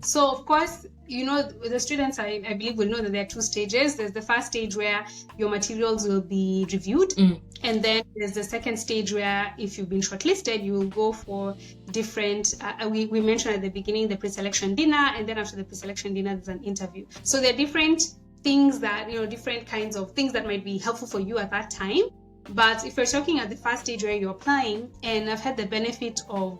So, of course, the students, I believe, will know that there are two stages. There's the first stage where your materials will be reviewed. And then there's the second stage where if you've been shortlisted, you will go for different, we mentioned at the beginning, the pre-selection dinner. And then after the pre-selection dinner, there's an interview. So there are different things that, different kinds of things that might be helpful for you at that time. But if you're talking at the first stage where you're applying, and I've had the benefit of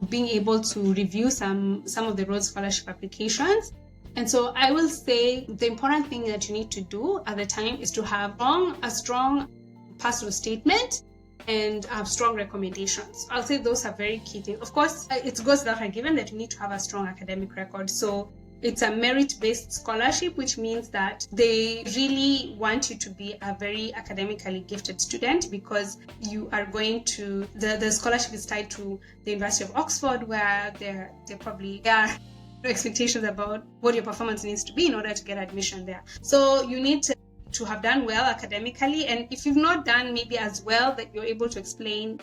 being able to review some of the Rhodes Scholarship applications. And so I will say the important thing that you need to do at the time is to have a strong personal statement and have strong recommendations. I'll say those are very key things. Of course, it goes without a given that you need to have a strong academic record. So it's a merit-based scholarship, which means that they really want you to be a very academically gifted student, because you are going to, the scholarship is tied to the University of Oxford, where there probably are expectations about what your performance needs to be in order to get admission there. So you need to have done well academically, and if you've not done maybe as well, that you're able to explain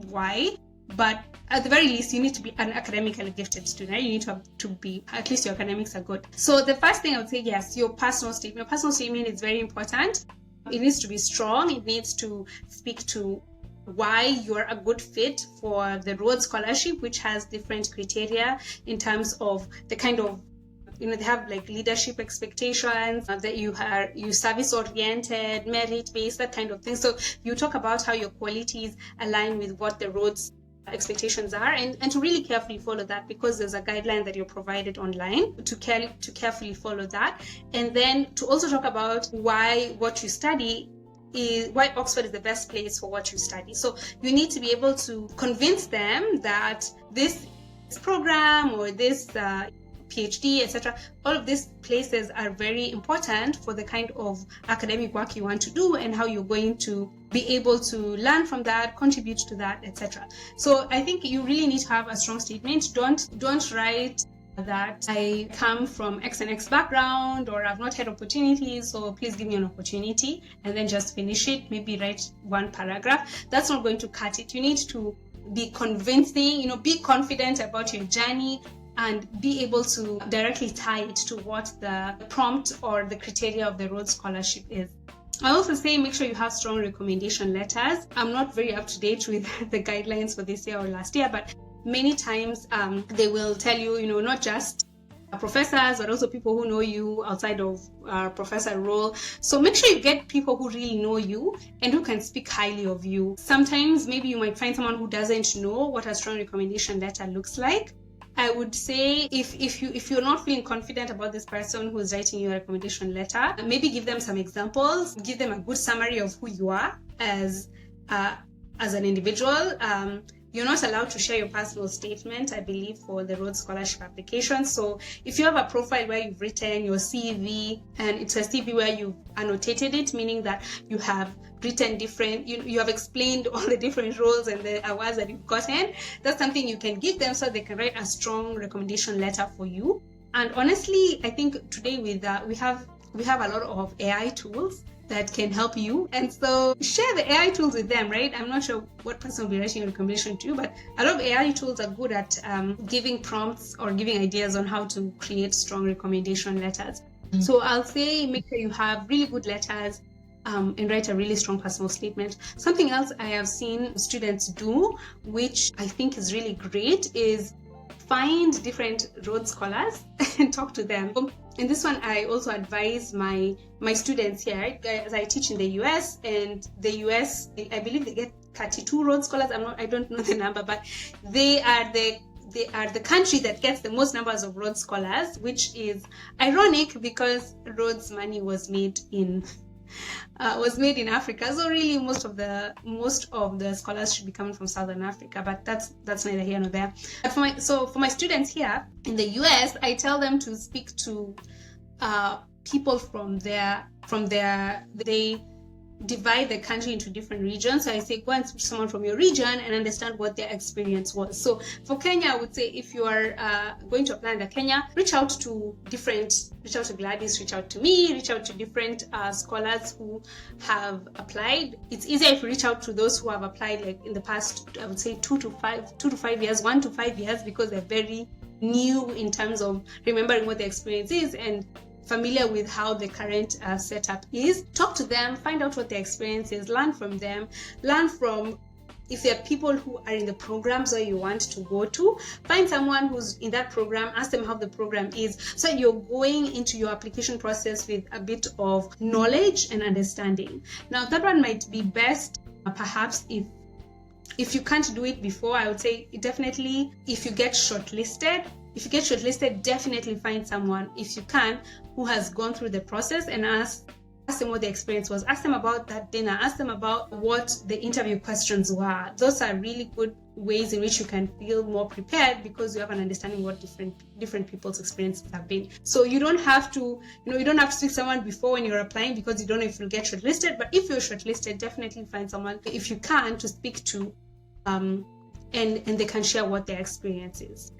why. But at the very least, you need to be an academically gifted student. You need to be, at least your academics are good. So the first thing I would say, yes, your personal statement. Your personal statement is very important. It needs to be strong. It needs to speak to why you're a good fit for the Rhodes Scholarship, which has different criteria in terms of the kind of, they have like leadership expectations, that you service oriented, merit based, that kind of thing. So you talk about how your qualities align with what the Rhodes expectations are, and to really carefully follow that, because there's a guideline that you're provided online to carefully follow that. And then to also talk about why Oxford is the best place for what you study. So you need to be able to convince them that this program or this PhD, etc., all of these places are very important for the kind of academic work you want to do and how you're going to be able to learn from that, contribute to that, etc. So I think you really need to have a strong statement. Don't write that I come from X and X background, or I've not had opportunities, so please give me an opportunity, and then just finish it. Maybe write one paragraph. That's not going to cut it. You need to be convincing, be confident about your journey, and be able to directly tie it to what the prompt or the criteria of the Rhodes Scholarship is. I also say make sure you have strong recommendation letters. I'm not very up to date with the guidelines for this year or last year, but many times they will tell you, not just professors, but also people who know you outside of our professor role. So make sure you get people who really know you and who can speak highly of you. Sometimes maybe you might find someone who doesn't know what a strong recommendation letter looks like. I would say if you're not feeling confident about this person who's writing you a recommendation letter, maybe give them some examples, give them a good summary of who you are as an individual. You're not allowed to share your personal statement, I believe, for the Rhodes Scholarship application. So if you have a profile where you've written your CV, and it's a CV where you've annotated it, meaning that you have written different, you have explained all the different roles and the awards that you've gotten, that's something you can give them so they can write a strong recommendation letter for you. And honestly, I think today with we have a lot of AI tools that can help you, and so share the AI tools with them, right? I'm not sure what person will be writing a recommendation to, but a lot of AI tools are good at giving prompts or giving ideas on how to create strong recommendation letters. So I'll say make sure you have really good letters and write a really strong personal statement. Something else I have seen students do, which I think is really great, is find different Rhodes scholars and talk to them. In this one, I also advise my students here, as I teach in the US, and the US, I believe they get 32 Rhodes scholars. I don't know the number, but they are the country that gets the most numbers of Rhodes scholars, which is ironic because Rhodes money was made in Africa. So really most of the scholars should be coming from Southern Africa, but that's neither here nor there. But for my students here in the US, I tell them to speak to people they divide the country into different regions. So I say, go and speak to someone from your region and understand what their experience was. So for Kenya, I would say if you are going to apply under Kenya, reach out to Gladys, reach out to me, reach out to different scholars who have applied. It's easier if you reach out to those who have applied like in the past, I would say 1 to 5 years, because they're very new in terms of remembering what the experience is and familiar with how the current setup is, talk to them, find out what their experience is, learn from them, learn from if there are people who are in the programs where you want to go to, find someone who's in that program, ask them how the program is, so you're going into your application process with a bit of knowledge and understanding. Now, that one might be best, perhaps if you can't do it before. I would say definitely if you get shortlisted, definitely find someone, if you can, who has gone through the process and ask them what the experience was. Ask them about that dinner. Ask them about what the interview questions were. Those are really good ways in which you can feel more prepared because you have an understanding what different people's experiences have been. So you don't have to, speak to someone before when you're applying because you don't know if you'll get shortlisted. But if you're shortlisted, definitely find someone, if you can, to speak to, and they can share what their experience is.